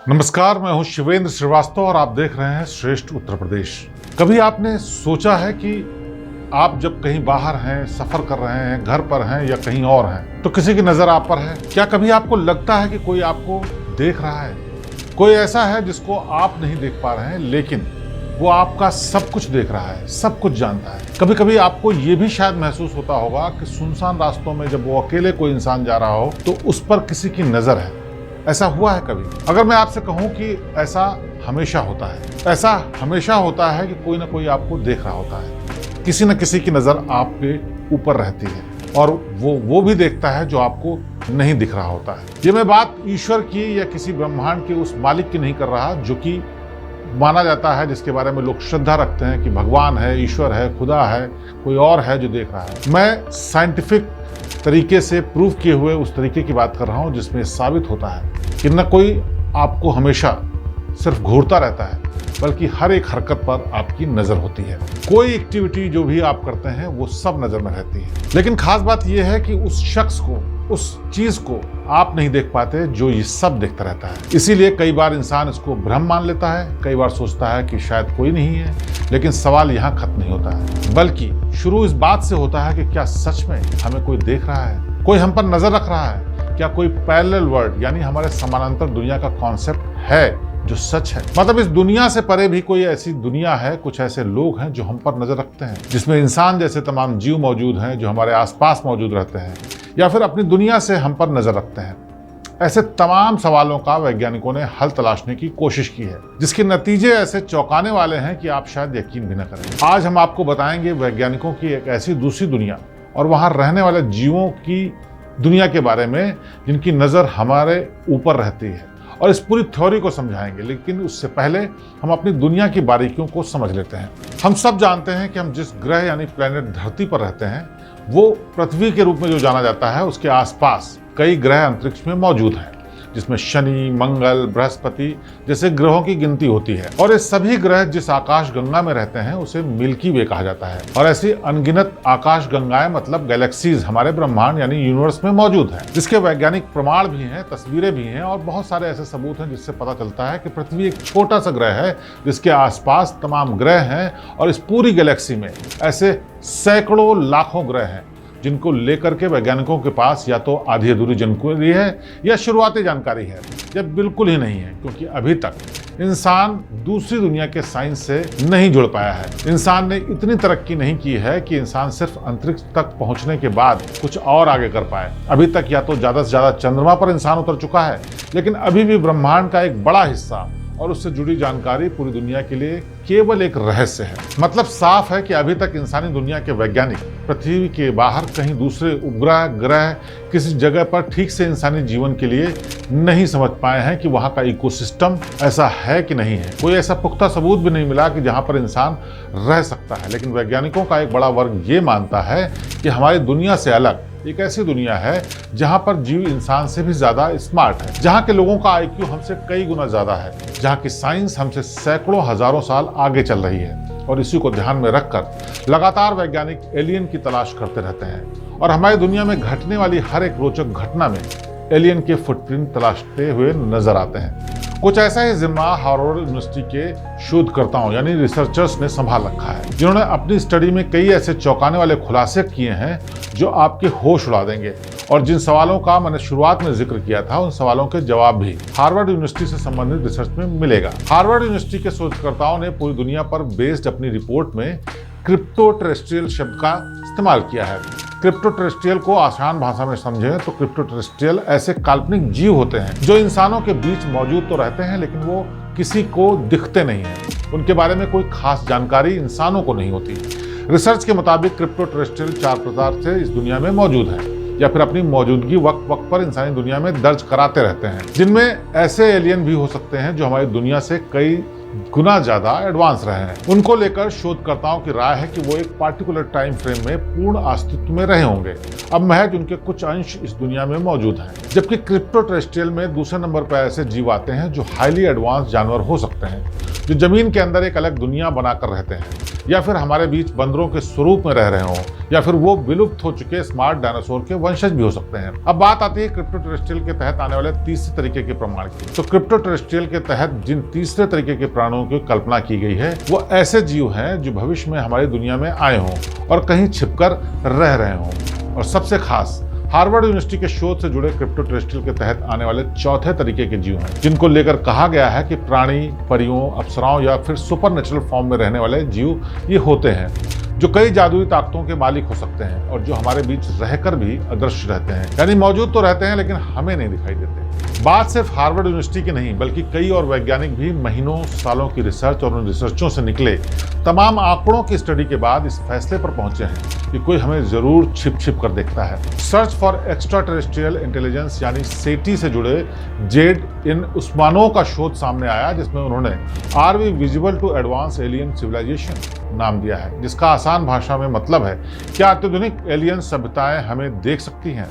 नमस्कार, मैं हूं शिवेंद्र श्रीवास्तव और आप देख रहे हैं श्रेष्ठ उत्तर प्रदेश। कभी आपने सोचा है कि आप जब कहीं बाहर हैं, सफर कर रहे हैं, घर पर हैं या कहीं और हैं, तो किसी की नजर आप पर है? क्या कभी आपको लगता है कि कोई आपको देख रहा है? कोई ऐसा है जिसको आप नहीं देख पा रहे हैं, लेकिन वो आपका सब कुछ देख रहा है, सब कुछ जानता है। कभी कभी आपको ये भी शायद महसूस होता होगा कि सुनसान रास्तों में जब वो अकेले कोई इंसान जा रहा हो तो उस पर किसी की नजर है। ऐसा हुआ है कभी? अगर मैं आपसे कहूं कि ऐसा हमेशा होता है, ऐसा हमेशा होता है कि कोई ना कोई आपको देख रहा होता है, किसी न किसी की नजर आपके ऊपर रहती है और वो भी देखता है जो आपको नहीं दिख रहा होता है। ये मैं बात ईश्वर की या किसी ब्रह्मांड के उस मालिक की नहीं कर रहा जो कि माना जाता है, जिसके बारे में लोग श्रद्धा रखते हैं कि भगवान है, ईश्वर है, खुदा है, कोई और है जो देख रहा है। मैं साइंटिफिक तरीके से प्रूव किए हुए उस तरीके की बात कर रहा हूं जिसमें साबित होता है कि न कोई आपको हमेशा सिर्फ घूरता रहता है, बल्कि हर एक हरकत पर आपकी नजर होती है। कोई एक्टिविटी जो भी आप करते हैं वो सब नजर में रहती है। लेकिन खास बात यह है कि उस शख्स को, उस चीज को आप नहीं देख पाते जो ये सब देखता रहता है। इसीलिए कई बार इंसान इसको भ्रम मान लेता है, कई बार सोचता है कि शायद कोई नहीं है। लेकिन सवाल यहाँ खत्म नहीं होता है, बल्कि शुरू इस बात से होता है कि क्या सच में हमें कोई देख रहा है, कोई हम पर नजर रख रहा है? क्या कोई पैरेलल वर्ल्ड यानी हमारे समानांतर दुनिया का कॉन्सेप्ट है जो सच है? मतलब इस दुनिया से परे भी कोई ऐसी दुनिया है, कुछ ऐसे लोग हैं जो हम पर नजर रखते हैं, जिसमें इंसान जैसे तमाम जीव मौजूद हैं जो हमारे आसपास मौजूद रहते हैं या फिर अपनी दुनिया से हम पर नजर रखते हैं। ऐसे तमाम सवालों का वैज्ञानिकों ने हल तलाशने की कोशिश की है, जिसके नतीजे ऐसे चौंकाने वाले हैं कि आप शायद यकीन भी न करें। आज हम आपको बताएंगे वैज्ञानिकों की एक ऐसी दूसरी दुनिया और वहां रहने वाले जीवों की दुनिया के बारे में जिनकी नजर हमारे ऊपर रहती है, और इस पूरी थ्योरी को समझाएंगे। लेकिन उससे पहले हम अपनी दुनिया की बारीकियों को समझ लेते हैं। हम सब जानते हैं कि हम जिस ग्रह यानी प्लेनेट धरती पर रहते हैं वो पृथ्वी के रूप में जो जाना जाता है, उसके आसपास कई ग्रह अंतरिक्ष में मौजूद हैं, जिसमें शनि, मंगल, बृहस्पति जैसे ग्रहों की गिनती होती है। और ये सभी ग्रह जिस आकाश गंगा में रहते हैं उसे मिल्की वे कहा जाता है। और ऐसी अनगिनत आकाश गंगाएं मतलब गैलेक्सीज हमारे ब्रह्मांड यानी यूनिवर्स में मौजूद हैं, जिसके वैज्ञानिक प्रमाण भी हैं, तस्वीरें भी हैं और बहुत सारे ऐसे सबूत हैं जिससे पता चलता है कि पृथ्वी एक छोटा सा ग्रह है जिसके आसपास तमाम ग्रह हैं। और इस पूरी गैलेक्सी में ऐसे सैकड़ों लाखों ग्रह हैं जिनको लेकर के वैज्ञानिकों के पास या तो आधी अधूरी जानकारी है या शुरुआती जानकारी है, या बिल्कुल ही नहीं है, क्योंकि अभी तक इंसान दूसरी दुनिया के साइंस से नहीं जुड़ पाया है। इंसान ने इतनी तरक्की नहीं की है कि इंसान सिर्फ अंतरिक्ष तक पहुंचने के बाद कुछ और आगे कर पाए। अभी तक या तो ज्यादा से ज्यादा चंद्रमा पर इंसान उतर चुका है, लेकिन अभी भी ब्रह्मांड का एक बड़ा हिस्सा और उससे जुड़ी जानकारी पूरी दुनिया के लिए केवल एक रहस्य है। मतलब साफ है कि अभी तक इंसानी दुनिया के वैज्ञानिक पृथ्वी के बाहर कहीं दूसरे उपग्रह, ग्रह, किसी जगह पर ठीक से इंसानी जीवन के लिए नहीं समझ पाए हैं कि वहां का इकोसिस्टम ऐसा है कि नहीं है। कोई ऐसा पुख्ता सबूत भी नहीं मिला कि जहां पर इंसान रह सकता है। लेकिन वैज्ञानिकों का एक बड़ा वर्ग ये मानता है कि हमारी दुनिया से अलग एक ऐसी दुनिया है जहां पर जीव इंसान से भी ज्यादा स्मार्ट है, जहां के लोगों का आईक्यू हमसे कई गुना ज्यादा है, जहां की साइंस हमसे सैकड़ों हजारों साल आगे चल रही है। और इसी को ध्यान में रखकर लगातार वैज्ञानिक एलियन की तलाश करते रहते हैं और हमारी दुनिया में घटने वाली हर एक रोचक घटना में एलियन के फुटप्रिंट तलाशते हुए नजर आते हैं। कुछ ऐसा ही जिम्मा हार्वर्ड यूनिवर्सिटी के शोधकर्ताओं यानी रिसर्चर्स ने संभाल रखा है, जिन्होंने अपनी स्टडी में कई ऐसे चौंकाने वाले खुलासे किए हैं जो आपके होश उड़ा देंगे। और जिन सवालों का मैंने शुरुआत में जिक्र किया था, उन सवालों के जवाब भी हार्वर्ड यूनिवर्सिटी से संबंधित रिसर्च में मिलेगा। हार्वर्ड यूनिवर्सिटी के शोधकर्ताओं ने पूरी दुनिया पर बेस्ड अपनी रिपोर्ट में क्रिप्टो टेरेस्ट्रियल शब्द का इस्तेमाल किया है। क्रिप्टो टेरेस्ट्रियल को आसान भाषा में समझें तो क्रिप्टो टेरेस्ट्रियल ऐसे काल्पनिक जीव होते हैं जो इंसानों के बीच मौजूद तो रहते हैं, लेकिन वो किसी को दिखते नहीं हैं। उनके बारे में कोई खास जानकारी इंसानों को नहीं होती। रिसर्च के मुताबिक क्रिप्टो टेरेस्ट्रियल 4 प्रकार से इस दुनिया में मौजूद है या फिर अपनी मौजूदगी वक्त वक्त पर इंसानी दुनिया में दर्ज कराते रहते हैं, जिनमें ऐसे एलियन भी हो सकते हैं जो हमारी दुनिया से कई गुना ज्यादा एडवांस रहे हैं। उनको लेकर शोधकर्ताओं की राय है कि वो एक पार्टिकुलर टाइम फ्रेम में पूर्ण अस्तित्व में रहे होंगे। अब महज उनके कुछ अंश इस दुनिया में मौजूद हैं। जबकि क्रिप्टो टेरेस्ट्रियल में दूसरे नंबर पर ऐसे जीव आते हैं जो हाईली एडवांस जानवर हो सकते हैं, जो जमीन के अंदर एक अलग दुनिया बनाकर रहते हैं, या फिर हमारे बीच बंदरों के स्वरूप में रह रहे हों, या फिर वो विलुप्त हो चुके स्मार्ट डायनासोर के वंशज भी हो सकते हैं। अब बात आती है क्रिप्टो टेरेस्ट्रियल के तहत आने वाले तीसरे तरीके के प्रमाण की। तो क्रिप्टो टेरेस्ट्रियल के तहत जिन तीसरे तरीके के प्राणियों की कल्पना की गई है वो ऐसे जीव हैं जो भविष्य में हमारी दुनिया में आए हों और कहीं छिपकर रह रहे हों। और सबसे खास हार्वर्ड यूनिवर्सिटी के शोध से जुड़े क्रिप्टो टेरेस्ट्रियल के तहत आने वाले चौथे तरीके के जीव हैं, जिनको लेकर कहा गया है कि प्राणी, परियों, अप्सराओं या फिर सुपर नेचुरल फॉर्म में रहने वाले जीव ये होते हैं, जो कई जादुई ताकतों के मालिक हो सकते हैं और जो हमारे बीच रहकर भी अदृश्य रहते हैं। यानी मौजूद तो रहते हैं लेकिन हमें नहीं दिखाई देते। बात सिर्फ हार्वर्ड यूनिवर्सिटी की नहीं, बल्कि कई और वैज्ञानिक भी महीनों सालों की रिसर्च और उन रिसर्चों से निकले तमाम आंकड़ों की स्टडी के बाद इस फैसले पर पहुंचे हैं कि कोई हमें जरूर छिप छिप कर देखता है। Search for extra terrestrial intelligence यानी सेटी से जुड़े जेड इन उस्मानोव का शोध सामने आया, जिसमें उन्होंने are we visible to advance alien civilization नाम दिया है, जिसका आसान भाषा में मतलब है क्या अत्याधुनिक एलियन सभ्यताएं हमें देख सकती हैं।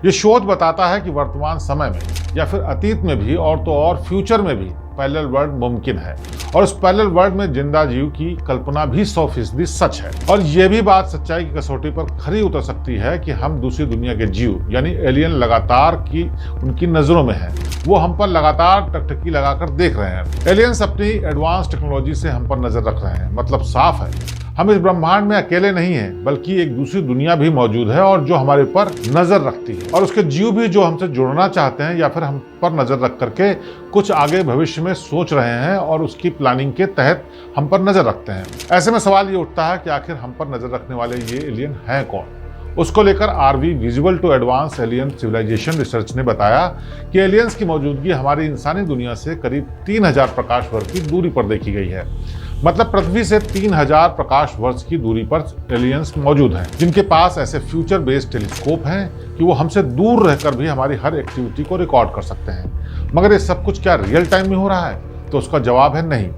ये शोध बताता है कि वर्तमान समय में या फिर अतीत में भी और तो और फ्यूचर में भी पैरेलल वर्ल्ड मुमकिन है, और उस पैरेलल वर्ल्ड में जिंदा जीव की कल्पना भी 100% सच है। और ये भी बात सच्चाई की कसौटी पर खरी उतर सकती है कि हम दूसरी दुनिया के जीव यानी एलियन लगातार की उनकी नजरों में है, वो हम पर लगातार टकटकी लगाकर देख रहे हैं। एलियंस अपनी एडवांस टेक्नोलॉजी से हम पर नजर रख रहे हैं। मतलब साफ है, हम इस ब्रह्मांड में अकेले नहीं हैं, बल्कि एक दूसरी दुनिया भी मौजूद है और जो हमारे पर नजर रखती है, और उसके जीव भी जो हमसे जुड़ना चाहते हैं या फिर हम पर नजर रख करके कुछ आगे भविष्य में सोच रहे हैं और उसकी प्लानिंग के तहत हम पर नजर रखते हैं। ऐसे में सवाल ये उठता है कि आखिर हम पर नजर रखने वाले ये एलियन हैं कौन। उसको लेकर are we visual to advance alien civilization research ने बताया कि एलियंस की मौजूदगी हमारी इंसानी दुनिया से करीब 3000 प्रकाश वर्ष की दूरी पर देखी गई है। मतलब पृथ्वी से 3000 प्रकाश वर्ष की दूरी पर एलियंस मौजूद हैं, जिनके पास ऐसे फ्यूचर बेस्ड टेलीस्कोप हैं कि वो हमसे दूर रहकर भी हमारी हर एक्टिविटी को रिकॉर्ड कर सकते हैं। मगर ये सब कुछ क्या रियल टाइम में हो रहा है? तो उसका जवाब है नहीं।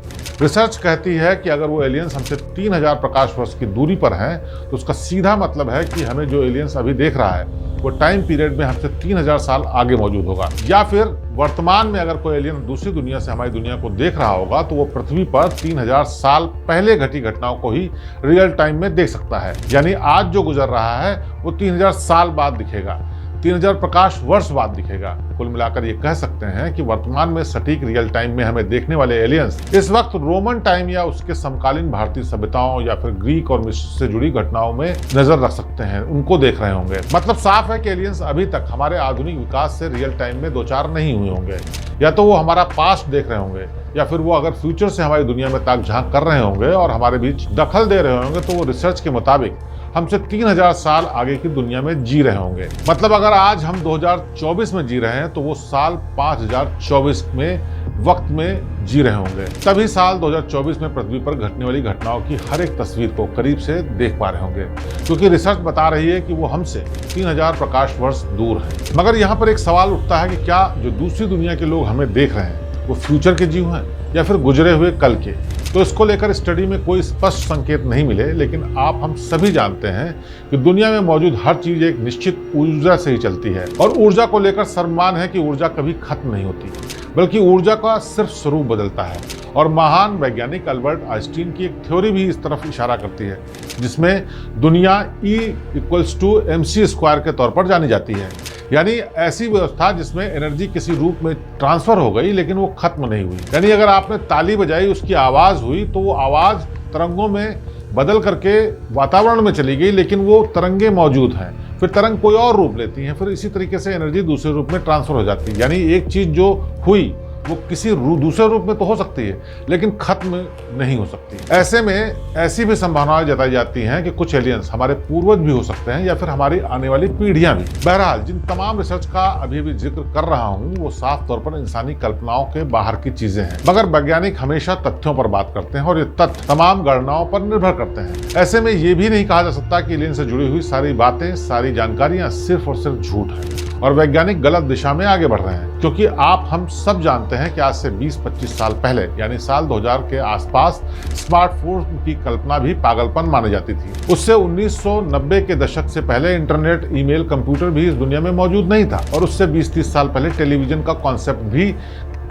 रिसर्च कहती है कि अगर वो एलियंस हमसे 3000 प्रकाश वर्ष की दूरी पर हैं, तो उसका सीधा मतलब है कि हमें जो एलियंस अभी देख रहा है वो टाइम पीरियड में हमसे 3000 साल आगे मौजूद होगा। या फिर वर्तमान में अगर कोई एलियन दूसरी दुनिया से हमारी दुनिया को देख रहा होगा तो वो पृथ्वी पर 3000 साल पहले घटी घटनाओं को ही रियल टाइम में देख सकता है। यानी आज जो गुजर रहा है वो 3000 साल बाद दिखेगा, 3000 प्रकाश वर्ष बाद दिखेगा। कुल मिलाकर ये कह सकते हैं कि वर्तमान में सटीक रियल टाइम में हमें देखने वाले एलियंस इस वक्त रोमन टाइम या उसके समकालीन भारतीय सभ्यताओं या फिर ग्रीक और मिस्र से जुड़ी घटनाओं में नजर रख सकते हैं, उनको देख रहे होंगे। मतलब साफ है कि एलियंस अभी तक हमारे आधुनिक विकास से रियल टाइम में दो चार नहीं हुए होंगे। या तो वो हमारा पास्ट देख रहे होंगे, या फिर वो अगर फ्यूचर से हमारी दुनिया में ताक झांक कर रहे होंगे और हमारे बीच दखल दे रहे होंगे, तो वो रिसर्च के मुताबिक हमसे 3000 साल आगे की दुनिया में जी रहे होंगे। मतलब अगर आज हम 2024 में जी रहे हैं तो वो साल 5024 में वक्त में जी रहे होंगे। तभी साल 2024 में पृथ्वी पर घटने वाली घटनाओं की हर एक तस्वीर को करीब से देख पा रहे होंगे, क्योंकि रिसर्च बता रही है कि वो हमसे 3000 प्रकाश वर्ष दूर है। मगर यहाँ पर एक सवाल उठता है कि क्या जो दूसरी दुनिया के लोग हमें देख रहे हैं वो फ्यूचर के जीव हैं या फिर गुजरे हुए कल के? तो इसको लेकर स्टडी में कोई स्पष्ट संकेत नहीं मिले, लेकिन आप हम सभी जानते हैं कि दुनिया में मौजूद हर चीज एक निश्चित ऊर्जा से ही चलती है, और ऊर्जा को लेकर सर्वमान्य है कि ऊर्जा कभी खत्म नहीं होती, बल्कि ऊर्जा का सिर्फ स्वरूप बदलता है। और महान वैज्ञानिक अल्बर्ट आइंस्टीन की एक थ्योरी भी इस तरफ इशारा करती है, जिसमें दुनिया E=mc² के तौर पर जानी जाती है। यानी ऐसी व्यवस्था जिसमें एनर्जी किसी रूप में ट्रांसफर हो गई लेकिन वो खत्म नहीं हुई। यानी अगर आपने ताली बजाई, उसकी आवाज हुई, तो वो आवाज तरंगों में बदल करके वातावरण में चली गई, लेकिन वो तरंगे मौजूद हैं। फिर तरंग कोई और रूप लेती हैं, फिर इसी तरीके से एनर्जी दूसरे रूप में ट्रांसफर हो जाती है। यानी एक चीज जो हुई वो किसी दूसरे रूप में तो हो सकती है, लेकिन खत्म नहीं हो सकती। ऐसे में ऐसी भी संभावनाएं जताई जाती हैं कि कुछ एलियंस हमारे पूर्वज भी हो सकते हैं या फिर हमारी आने वाली पीढ़ियां भी। बहरहाल जिन तमाम रिसर्च का अभी भी जिक्र कर रहा हूं वो साफ तौर पर इंसानी कल्पनाओं के बाहर की चीजें हैं, मगर वैज्ञानिक हमेशा तथ्यों पर बात करते हैं और ये तथ्य तमाम गणनाओं पर निर्भर करते हैं। ऐसे में ये भी नहीं कहा जा सकता कि एलियन से जुड़ी हुई सारी बातें, सारी जानकारियां सिर्फ और सिर्फ झूठ है और वैज्ञानिक गलत दिशा में आगे बढ़ रहे हैं। क्योंकि आप हम सब जानते हैं कि आज से 20-25 साल पहले यानी साल 2000 के आसपास स्मार्टफोन की कल्पना भी पागलपन मानी जाती थी। उससे 1990 के दशक से पहले इंटरनेट, ईमेल, कंप्यूटर भी इस दुनिया में मौजूद नहीं था, और उससे 20-30 साल पहले टेलीविजन का कॉन्सेप्ट भी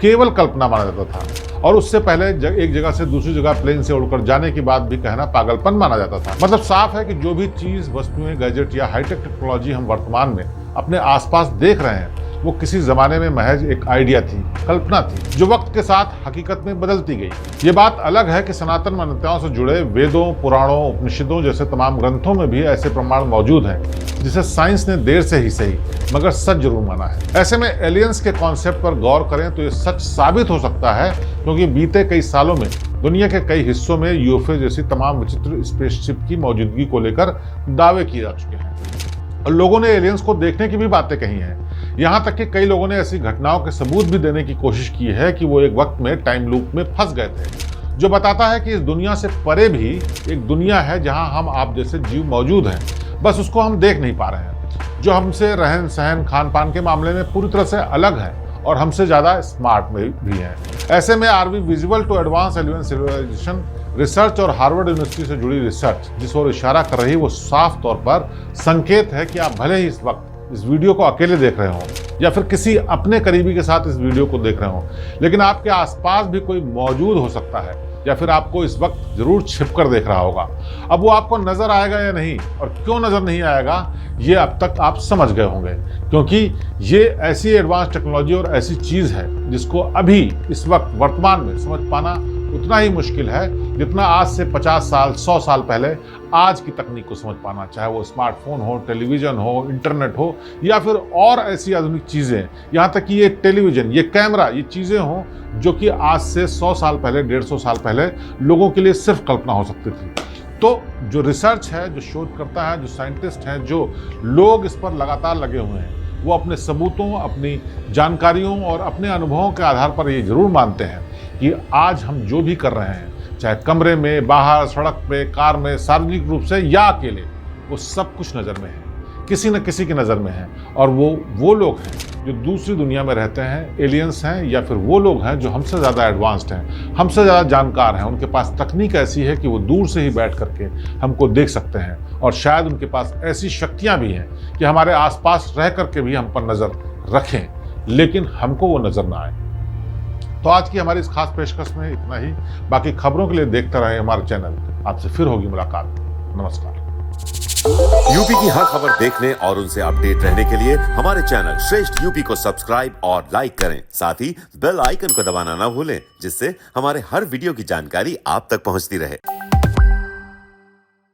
केवल कल्पना माना जाता था और उससे पहले एक जगह से दूसरी जगह प्लेन से उड़कर जाने की बात भी कहना पागलपन माना जाता था। मतलब साफ है कि जो भी चीज, वस्तुएं, गैजेट या हाईटेक टेक्नोलॉजी हम वर्तमान में अपने आसपास देख रहे हैं वो किसी जमाने में महज एक आइडिया थी, कल्पना थी, जो वक्त के साथ हकीकत में बदलती गई। ये बात अलग है कि सनातन मान्यताओं से जुड़े वेदों, पुराणों, उपनिषदों जैसे तमाम ग्रंथों में भी ऐसे प्रमाण मौजूद हैं जिसे साइंस ने देर से ही सही मगर सच जरूर माना है। ऐसे में एलियंस के कॉन्सेप्ट पर गौर करें तो ये सच साबित हो सकता है, क्योंकि बीते कई सालों में दुनिया के कई हिस्सों में यूएफओ जैसी तमाम विचित्र स्पेसशिप की मौजूदगी को लेकर दावे किए जा चुके हैं और लोगों ने एलियंस को देखने की भी बातें कही हैं। यहाँ तक कि कई लोगों ने ऐसी घटनाओं के सबूत भी देने की कोशिश की है कि वो एक वक्त में टाइम लूप में फंस गए थे, जो बताता है कि इस दुनिया से परे भी एक दुनिया है जहाँ हम आप जैसे जीव मौजूद हैं, बस उसको हम देख नहीं पा रहे हैं, जो हमसे रहन सहन, खान पान के मामले में पूरी तरह से अलग है और हमसे ज़्यादा स्मार्ट भी हैं। ऐसे में are we visible to advance alien civilization research और हार्वर्ड यूनिवर्सिटी से जुड़ी रिसर्च जिस ओर इशारा कर रही है वो साफ तौर पर संकेत है कि आप भले ही इस वक्त इस वीडियो को अकेले देख रहे हो या फिर किसी अपने करीबी के साथ इस वीडियो को देख रहे हो, लेकिन आपके आसपास भी कोई मौजूद हो सकता है या फिर आपको इस वक्त जरूर छिप कर देख रहा होगा। अब वो आपको नजर आएगा या नहीं और क्यों नजर नहीं आएगा ये अब तक आप समझ गए होंगे, क्योंकि ये ऐसी एडवांस टेक्नोलॉजी और ऐसी चीज है जिसको अभी इस वक्त वर्तमान में समझ पाना उतना ही मुश्किल है जितना आज से 50 साल 100 साल पहले आज की तकनीक को समझ पाना, चाहे वो स्मार्टफोन हो, टेलीविजन हो, इंटरनेट हो या फिर और ऐसी आधुनिक चीज़ें, यहाँ तक कि ये टेलीविजन, ये कैमरा, ये चीज़ें हों जो कि आज से 100 साल पहले, 150 साल पहले लोगों के लिए सिर्फ कल्पना हो सकती थी। तो जो रिसर्च है, जो शोधकर्ता है, जो साइंटिस्ट हैं, जो लोग इस पर लगातार लगे हुए हैं, वो अपने सबूतों, अपनी जानकारियों और अपने अनुभवों के आधार पर ये जरूर मानते हैं कि आज हम जो भी कर रहे हैं, चाहे कमरे में, बाहर, सड़क पे, कार में, सार्वजनिक रूप से या अकेले, वो सब कुछ नज़र में है, किसी न किसी की नज़र में है। और वो लोग हैं जो दूसरी दुनिया में रहते हैं, एलियंस हैं या फिर वो लोग हैं जो हमसे ज़्यादा एडवांस्ड हैं, हमसे ज़्यादा जानकार हैं, उनके पास तकनीक ऐसी है कि वो दूर से ही बैठ करके हमको देख सकते हैं और शायद उनके पास ऐसी शक्तियाँ भी हैं कि हमारे आसपास रह करके भी हम पर नज़र रखें, लेकिन हमको वो नज़र ना आए। तो आज की हमारी इस खास पेशकश में इतना ही। बाकी खबरों के लिए देखते रहें हमारा चैनल। आपसे फिर होगी मुलाकात। नमस्कार। यूपी की हर खबर देखने और उनसे अपडेट रहने के लिए हमारे चैनल श्रेष्ठ यूपी को सब्सक्राइब और लाइक करें। साथ ही बेल आइकन को दबाना ना भूलें, जिससे हमारे हर वीडियो की जानकारी आप तक पहुंचती रहे।